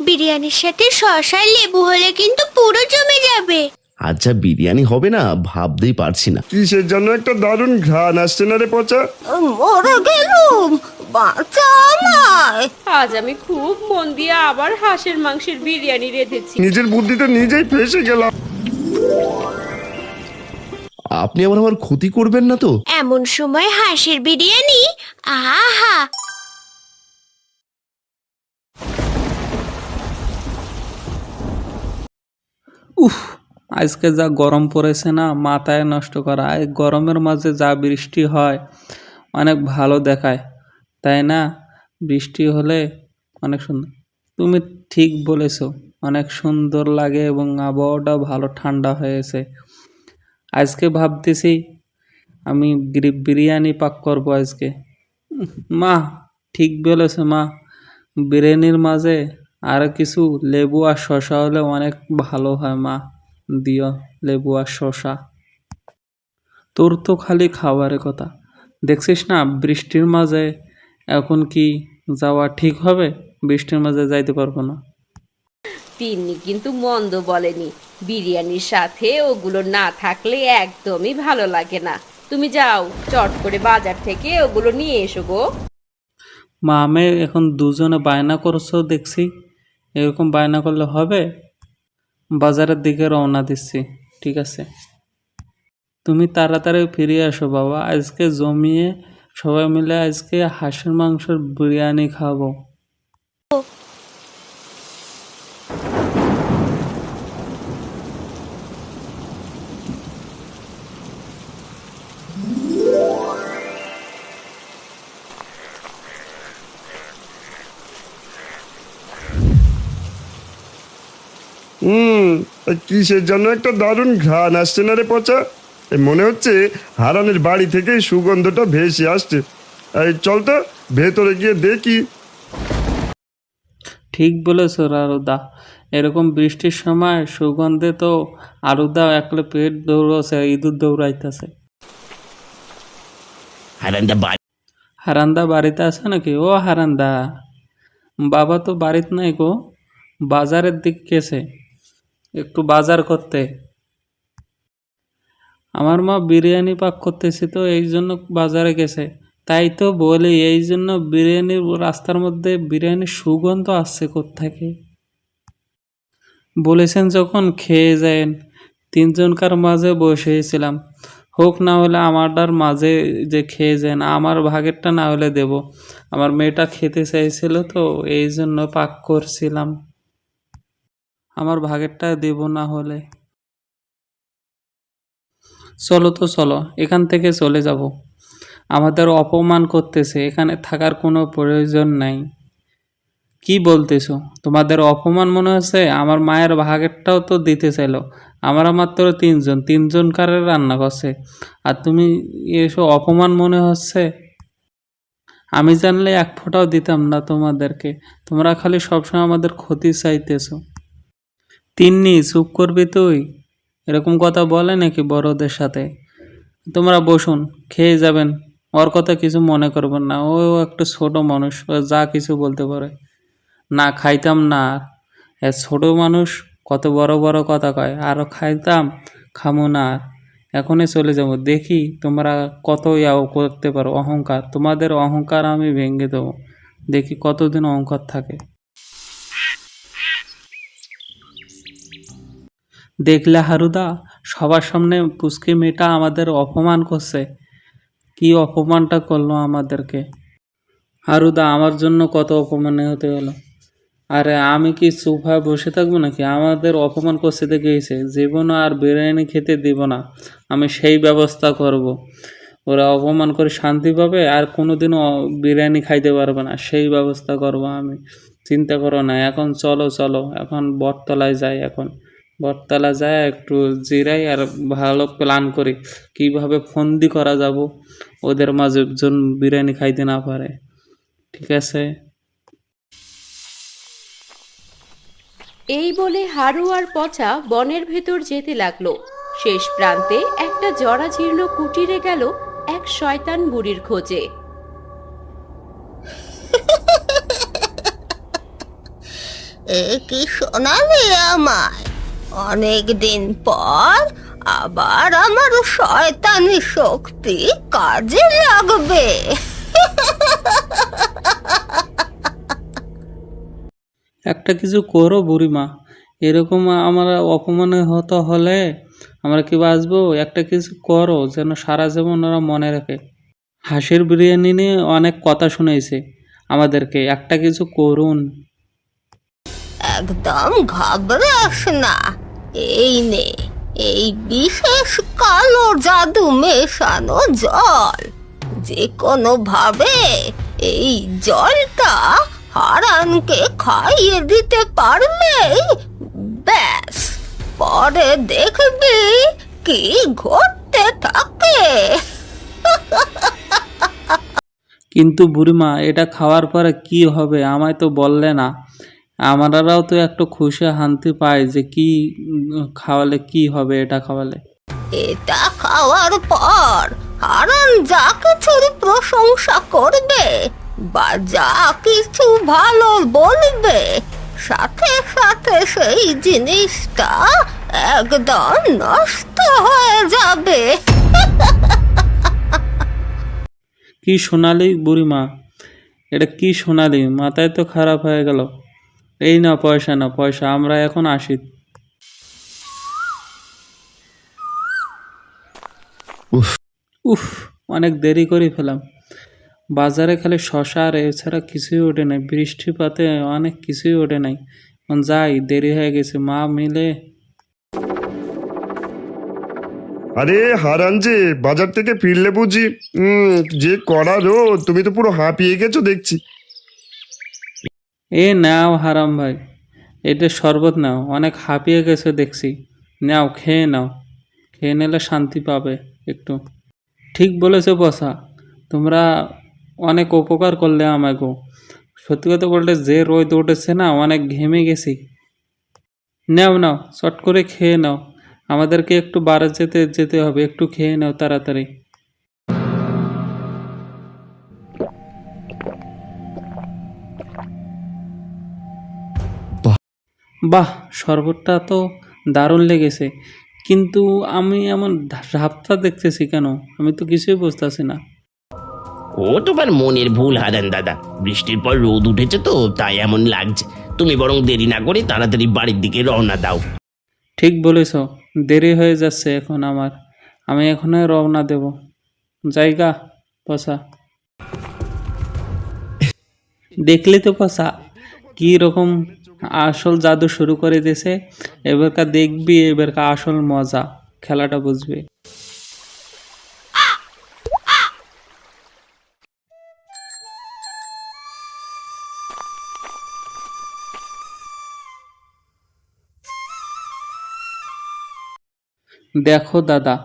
বিরিয়ানির সাথে শসা লেবু হলে কিন্তু পুরো জমে যাবে। আচ্ছা বিরিয়ানি হবে না ভাবতেই পারছি না। কিসের জন্য একটা দারুণ ঘ্রাণ আসছে না রে পচা? মরে গেলুম, বাঁচা আমায়। আজ আমি খুব মন দিয়ে আবার হাঁসের মাংসের বিরিয়ানি রেঁধেছি। নিজের বুদ্ধিতে নিজেই ফেসে গেলাম। আপনি আবার আমার ক্ষতি করবেন না তো? এমন সময় হাঁসের বিরিয়ানি, আহা। উফ, আজকে যা গরম পড়েছে না, মাথায় নষ্ট করা। এই গরমের মাঝে যা বৃষ্টি হয় অনেক ভালো দেখায়, তাই না? বৃষ্টি হলে অনেক সুন্দর। তুমি ঠিক বলেছো, অনেক সুন্দর লাগে এবং আবহাওয়াটা ভালো ঠান্ডা হয়েছে। আজকে ভাবতেছি আমি বিরিয়ানি পাক করবো আজকে। মা ঠিক বলেছে মা, বিরিয়ানির মাঝে আর কিছু লেবু আর শসা হলে অনেক ভালো হয়। মা দিও লেবু আর শসা। তোর তো খালি খাবারের কথা, দেখছিস না বৃষ্টির মাঝে এখন কি যাওয়া ঠিক হবে? বৃষ্টির মাঝে যাইতে পারবো না। তিন্নি কিন্তু মন্দ বলেনি, বিরিয়ানির সাথে ওগুলো না থাকলে একদমই ভালো লাগে না। তুমি যাও চট করে বাজার থেকে ওগুলো নিয়ে এসো গো। মা আমি এখন দুজনে বায়না করছো দেখছি, এরকম বায়না করলে হবে? বাজারের দিকে রওনা দিচ্ছি, ঠিক আছে? তুমি তাড়াতাড়ি ফিরে আসো বাবা, আজকে জমিয়ে সবাই মিলে আজকে হাঁসের মাংসের বিরিয়ানি খাবো। কিসের জন্য একটা দারুণ ঘ্রাণ আসছে না রে পচা? মনে হচ্ছে হারানের বাড়ি থেকে সুগন্ধটা ভেসে আসছে। এই চল তো ভেতরে গিয়ে দেখি। ঠিক বলেছ আরুদা, এরকম বৃষ্টির সময় সুগন্ধে তো আরুদা একলে পেট দৌড়াছে, ইঁদুর দৌড়াইতেছে। হারান্দা বাড়িতে আছে নাকি? ও হারান্দা, বাবা তো বাড়িতে নাই গো, বাজারের দিক গেছে একটু বাজার করতে। আমার মা বিরিয়ানি পাক করতেছে তো এই জন্য বাজারে গেছে। তাই তো বলি, এই জন্য বিরিয়ানির রাস্তার মধ্যে বিরিয়ানির সুগন্ধ আসছে কোত্থেকে। বলেছেন যখন খেয়ে যায়েন, তিনজনকার মাঝে বসেছিলাম, হোক না হলে আমারটার মাঝে যে খেয়ে যান, আমার ভাগেরটা না হলে দেব। আমার মেয়েটা খেতে চাইছিল তো এই জন্য পাক করছিলাম, আমার ভাগেরটা দেব না হলে। চলো তো চলো, এখান থেকে চলে যাব, আমাদের অপমান করতেছে, এখানে থাকার কোনো প্রয়োজন নাই। কি বলতেছো? তোমাদের অপমান মনে হচ্ছে? আমার মায়ের ভাগেরটাও তো দিতে চাইলো, আমরা মাত্র তিনজন কারে রান্না করছে, আর তুমি এসব অপমান মনে হচ্ছে? আমি জানলে এক ফোঁটাও দিতাম না তোমাদেরকে, তোমরা খালি সবসময় আমাদের ক্ষতি চাইতেছো। তিন্নি চুপ করবি তুই? এরকম কথা বলে নাকি বড়দের সাথে? তোমরা বসুন, খেয়ে যাবেন, ওর কথা কিছু মনে করবেন না, ও একটা ছোট মানুষ, ও যা কিছু বলতে পারে। না খাইতাম না, আর ছোট মানুষ কত বড় বড় কথা কয়, আরও খাইতাম, খামো না আর, এখনই চলে যাব। দেখি তোমরা কত ইয়াও করতে পারো, অহংকার, তোমাদের অহংকার আমি ভেঙে দেবো, দেখি কতদিন অহংকার থাকে। দেখলে হারুদা, সবার সামনে পুচকি মেয়েটা আমাদের অপমান করছে, কি অপমানটা করলো আমাদেরকে। হারুদা আমার জন্য কত অপমানে হতে হলো। আরে আমি কি চুপ হয়ে বসে থাকবো নাকি? আমাদের অপমান করতে গিয়েছে, জীবন আর বিরিয়ানি খেতে দিব না, আমি সেই ব্যবস্থা করব। ওরা অপমান করে শান্তি পাবে, আর কোনোদিনও বিরিয়ানি খাইতে পারবে না, সেই ব্যবস্থা করব আমি। চিন্তা করো না, এখন চলো চলো, এখন বটতলায় যাই, এখন বটতলা যায় একটু জিরাই আর ভালো প্ল্যান করি কিভাবে ফন্দি করা যাব ওদের মাঝে, জন বিরিয়ানি খাইতে না পারে। ঠিক আছে? এই বলে হারু আর পচা বনের ভেতর যেতে লাগলো। শেষ প্রান্তে একটা জরাজীর্ণ কুটিরে গেল এক শয়তান বুড়ির খোঁজে। এ কি শোনালি আমায়? অনেক দিন পর আবার আমার শয়তানি শক্তি কাজে লাগবে। একটা কিছু করো বুড়িমা, এরকম আমরা অপমানে হতে হলে আমরা কি বাঁচবো? একটা কিছু করো যেন সারা জীবন ওরা মনে রাখে। হাঁসের বিরিয়ানি নিয়ে অনেক কথা শুনেছে আমাদেরকে, একটা কিছু করুন। একদম ঘাবড়াস না, এই নে এই বিশেষ কালো জাদু মেশানো জল। যে কোনো ভাবে এই জলটা হারানকে খাইয়ে দিতে পারলেই ব্যাস, পরে দেখবি কি ঘটতে থাকে। কিন্তু বুড়িমা, এটা খাওয়ার পরে কি হবে আমায় তো বললে না। আমারাও তো একটু খুশি শান্তি পাই যে কি খাওয়ালে কি হবে এটা খাওয়ালে। এটা খাওয়ার পর হারান যা কিছুর প্রশংসা করবে বা যা কিছু ভালো বলবে, সাথে সাথে সেই জিনিসটা একদম নষ্ট হয়ে যাবে। কি শোনালি বুড়িমা, এটা কি শোনালি? মাথায় তো খারাপ হয়ে গেল। এই না পয়সা, না পয়সা, আমরা এখন আসি। উফ, উফ, অনেক দেরি করে ফেলাম। বাজারে খালি শশা আর এছাড়া কিছুই ওঠে নাই, বৃষ্টিপাতে অনেক কিছুই ওঠে নাই। এখন যাই, দেরি হয়ে গেছে। মা মিলে আরে হারান যে বাজার থেকে ফিরলে বুঝি যে কড়া রোদ, তুমি তো পুরো হাঁপিয়ে গেছো দেখছি। এ নাও হারাম ভাই, এটা শরবত নাও, অনেক হাঁপিয়ে গেছে দেখছি। নাও, খেয়ে নাও, খেয়ে নিলে শান্তি পাবে একটু। ঠিক বলেছো বসা, তোমরা অনেক উপকার করলে আমাকে। সত্যি কথা বলতে যে রোদ উঠেছে না, অনেক ঘেমে গেছি। নাও নাও, চট করে খেয়ে নাও, আমাদেরকে একটু বারে যেতে যেতে হবে, একটু খেয়ে নাও তাড়াতাড়ি। বাহ, শরবতটা তো দারুণ লেগেছে, কিন্তু আমি এমন ঝাপটা দেখতেছি কেন? আমি তো কিছুই বুঝতেছি না। ও তোমার মনের ভুল হারান দাদা, বৃষ্টির পর রোদ উঠেছে তো তাই এমন লাগছে। তুমি বরং দেরি না করে তাড়াতাড়ি বাড়ির দিকে রওনা দাও। ঠিক বলেছ, দেরি হয়ে যাচ্ছে এখন আমার। আমি এখনই রওনা দেব। জায়গা পসা, দেখলি তো পসা, কি রকম আসল জাদু শুরু করে দিয়েছে। এবারকার দেখবি, এবারকার আসল মজা, খেলাটা বুঝবে। দেখো দাদা,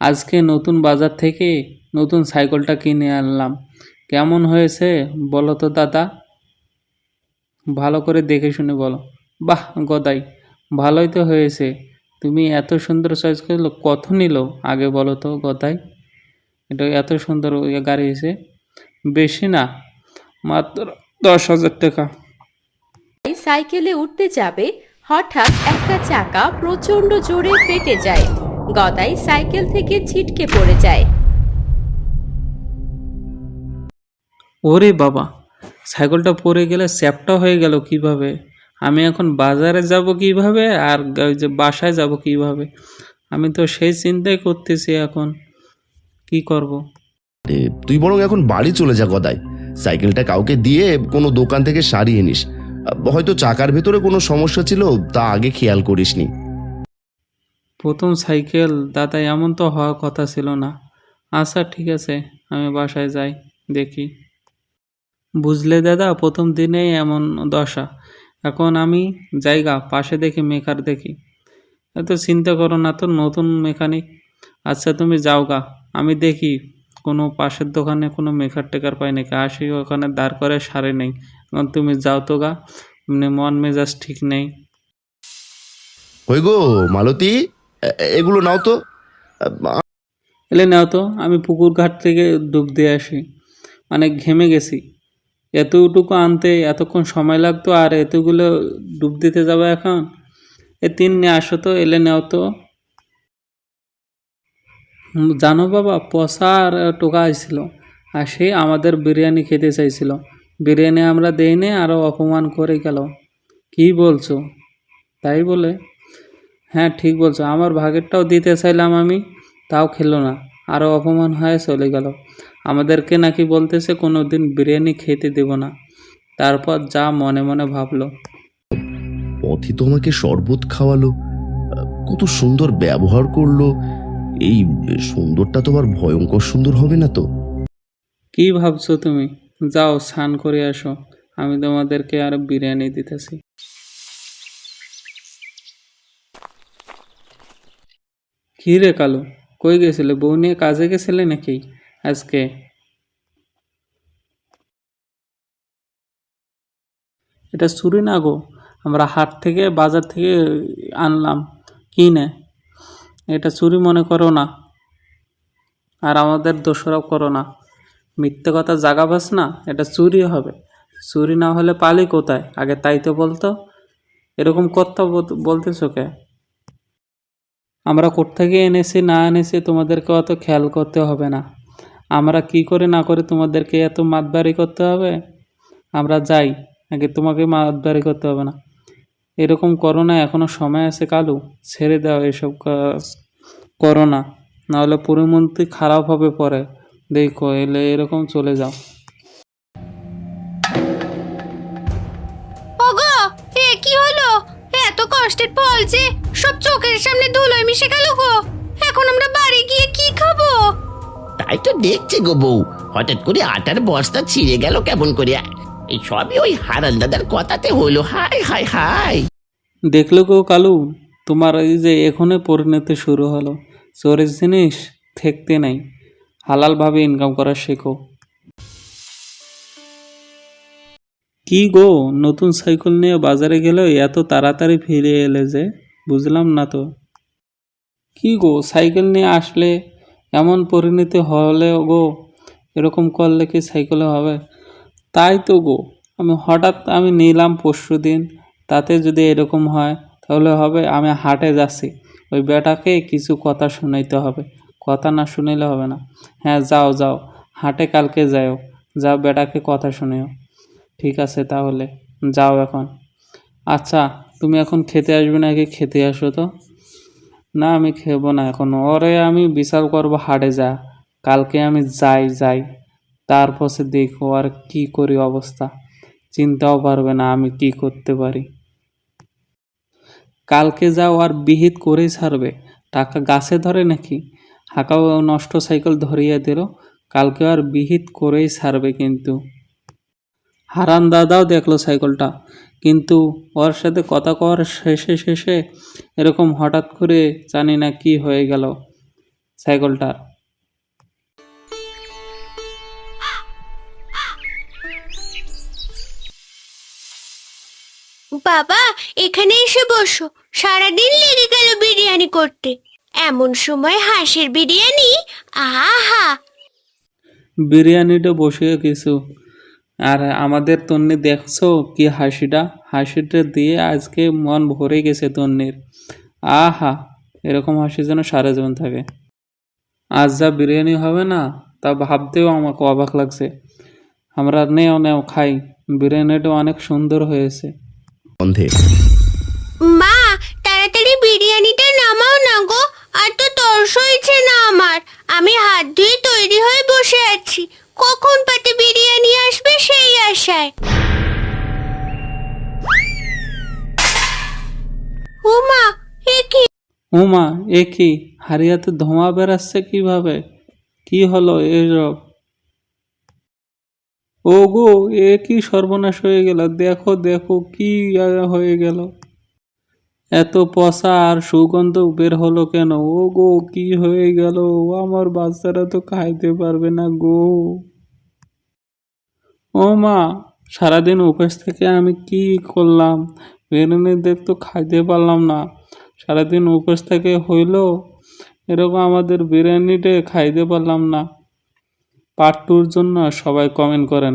আজকে নতুন বাজার থেকে নতুন সাইকেলটা কিনে আনলাম। কেমন হয়েছে বলো তো দাদা? ভালো করে দেখে শুনে বলো। বাহ গদাই, ভালোই তো হয়েছে। তুমি এত সুন্দর চয়েস করলো, কত নিল আগে বলো তো গদাই? এটা এত সুন্দর গাড়ি হয়েছে, বেশি না, মাত্র 10,000 টাকা। সাইকেলে উঠতে যাবে, হঠাৎ একটা চাকা প্রচন্ড জোরে ফেটে যায়। গদাই সাইকেল থেকে ছিটকে পড়ে যায়। ওরে বাবা, সাইকেলটা পড়ে গেলে চ্যাপটা হয়ে গেল কিভাবে? আমি এখন বাজারে যাব কিভাবে, আর ওই যে বাসায় যাব কিভাবে? আমি তো সেই চিন্তাই করতেছি এখন কি করব। তুই বরং এখন বাড়ি চলে যা গদাই, সাইকেলটা কাউকে দিয়ে কোনো দোকান থেকে সারিয়ে নিস। হয়তো চাকার ভেতরে কোনো সমস্যা ছিল, তা আগে খেয়াল করিসনি। প্রথম সাইকেল দাদা, এমন তো হওয়ার কথা ছিল না। আচ্ছা ঠিক আছে, আমি বাসায় যাই, দেখি। বুঝলে দাদা, প্রথম দিনেই এমন দশা। এখন আমি জায়গা পাশে দেখি মেকার দেখি। এত চিন্তা করো না তো, নতুন মেকানিক। আচ্ছা তুমি যাও গা, আমি দেখি কোনো পাশের দোকানে কোনো মেকার টেকার পাই নাকি, আসি ওখানে দাঁড় করে সারে নেই। এখন তুমি যাও তো গা, এমনি মন মেজাজ ঠিক নেই। ওই গো মালতী, এগুলো নাও তো। এলে নাও তো, আমি পুকুর ঘাট থেকে ডুব দিয়ে আসি, অনেক ঘেমে গেছি। এতটুকু আনতে এতক্ষণ সময় লাগতো, আর এতগুলো ডুব দিতে যাবে এখন? তিন নিয়ে আসো তো, এলে নেও তো। জানো বাবা, পচা আর টোকা আসছিল, আর সে আমাদের বিরিয়ানি খেতে চাইছিল। বিরিয়ানি আমরা দেইনি, আরও অপমান করে গেল। কি বলছো? তাই বলে? হ্যাঁ ঠিক বলছো, আমার ভাগেরটাও দিতে চাইলাম আমি, তাও খেলো না, আরও অপমান হয়ে চলে গেল। আমাদেরকে নাকি বলতেছে কোনো দিন বিরিয়ানি খেতে দেব না। তারপর যা মনে মনে ভাবলো। পথে তো আমাকে শরবত খাওয়ালো, কত সুন্দর ব্যবহার করলো। এই সুন্দরটা তো আবার ভয়ঙ্কর সুন্দর হবে না তো? কি ভাবছো তুমি? যাও স্নান করে আসো, আমি তোমাদেরকে আর বিরিয়ানি দিতেছি। কি রে কালু, কই গেছিলে? বউ নিয়ে কাজে গেছিলে নাকি আজকে? এটা চুরি না গো, আমরা হাট থেকে বাজার থেকে আনলাম কিনে। এটা চুরি মনে করো না, আর আমাদের দোষারোপ করো না। মিথ্যে কথা জাগাবাস না, এটা চুরি হবে। চুরি না হলে পালি কোথায় আগে তাই তো বলতো। এরকম কথা বলতেছো কে? আমরা কোত্থেকে এনেছি না এনেছি তোমাদেরকে অত খেয়াল করতে হবে না। আমরা কি করে না করে তোমাদেরকে এত মাতবাড়ি করতে হবে? আমরা যাই, আগে তোমাকে মাতবাড়ি করতে হবে না। এরকম করো না, এখনো সময় আছে কালু, ছেড়ে দাও এসব কাজ করো না, নাহলে পরিমন্ত্রী খারাপ হবে পরে। দেখো এলে এরকম চলে যাও। ওগো, এ কি হলো? এত কষ্টের ফল যে সব চোখের সামনে ধুলোয় মিশে গেল গো। এখন আমরা বাড়ি গিয়ে কি খাবো? তাই তো দেখছি গো বউ, হঠাৎ করে আটার বস্তা ছিঁড়ে গেল কেমন করে। এই সবই ওই হারান দাদার কথাতে হলো। High high high. দেখলো গো কালু, তোমার এই যে এখনই পরিণতি শুরু হলো। চোরের জিনিস থাকতে নাই, হালালভাবে ইনকাম করা শেখো। কি গো, নতুন সাইকেল নিয়ে বাজারে গেলে এত তাড়াতাড়ি ফিরে এলে যে? বুঝলাম না তো। কি গো, সাইকেল নিয়ে আসলে এমন পরিণতি হলে গো, এরকম করলে কি সাইকেলে হবে? তাই তো গো, আমি নিলাম পরশুদিন, তাতে যদি এরকম হয় তাহলে হবে? আমি হাটে যাচ্ছি, ওই বেটাকে কিছু কথা শোনাইতে হবে, কথা না শুনাইলে হবে না। হ্যাঁ যাও যাও, হাটে কালকে যাও, যাও বেটাকে কথা শুনেও। ঠিক আছে তাহলে, যাও এখন। আচ্ছা, তুমি এখন খেতে আসবে নাকি? খেতে আসো তো। না আমি খেবো না এখন, ওরে আমি বিচার করবো হাটে যা। কালকে আমি যাই, তারপর সে দেখো আর কি করি অবস্থা, চিন্তাও পারবে না আমি কি করতে পারি। কালকে যাও আর বিহিত করেই ছাড়বে। টাকা গাছে ধরে নাকি? হাঁকাও নষ্ট সাইকেল ধরিয়ে দিল, কালকে আর বিহিত করেই ছাড়বে কিন্তু। হারান দাদাও দেখলো সাইকেলটা, কিন্তু ওর সাথে কথা কওয়ার শেষে এরকম হঠাৎ করে জানি না কি হয়ে গেল সাইকেলটার। বাবা, এখানে এসে বসো। সারাদিন লেগে গেল বিরিয়ানি করতে। এমন সময় হাঁসের বিরিয়ানি, আহা! বিরিয়ানিটা বসিয়ে কিছু, আর আমাদের তন্নি দেখছো কি হাসিটা দিয়ে আজকে মন ভরে গেছে তন্নির। আহা, এরকম হাসি যেন সারা জীবন থাকে। আজ যা বিরিয়ানি হবে না, তা ভাবতেও আমাকে অবাক লাগছে। আমরা নেও খাই, বিরিয়ানিটা অনেক সুন্দর হয়েছে। গন্ধে মা, তাড়াতাড়ি বিরিয়ানিটা নামাও না গো, আর তো তর্স হয়েছে না আমার। আমি হাত ধুয়ে তৈরি হয়ে বসে আছি, কখন পাতে বিরিয়ানি আসবে সেই আশায়। ও মা, এ কি? উমা, এ কি, হারিয়াতে ধোঁয়া বেরাচ্ছে কিভাবে? কি হলো এসব? ও গো, এ কি সর্বনাশ হয়ে গেল! দেখো দেখো কি হয়ে গেল! এত পচা আর সুগন্ধ বের হলো কেন? ও গো, কি হয়ে গেল! আমার বাচ্চারা তো খাইতে পারবে না গো। ও মা, সারাদিন উপোস থেকে আমি কি করলাম? বিরিয়ানিদের তো খাইতে পারলাম না। সারাদিন উপোস থেকে হইলো এরকম, আমাদের বিরিয়ানিটা খাইতে পারলাম না। পার্ট 2-র জন্য সবাই কমেন্ট করেন।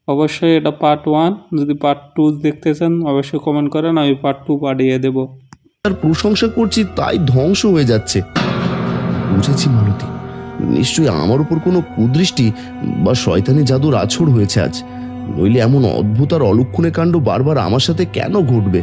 অবশ্যই এটা পার্ট 1। যদি পার্ট 2 দেখতে চান অবশ্যই কমেন্ট করেন, আমি পার্ট 2 পাঠিয়ে দেবো। তার প্রশংসা করছি তাই ধ্বংস হয়ে যাচ্ছে। বুঝেছি মালতী, নিশ্চয়ই আমার উপর কোনো কুদৃষ্টি বা শয়তানি জাদুর আছড় হয়েছে আজ, নইলে এমন অদ্ভুত আর অলক্ষণে কাণ্ড বারবার আমার সাথে কেন ঘটবে?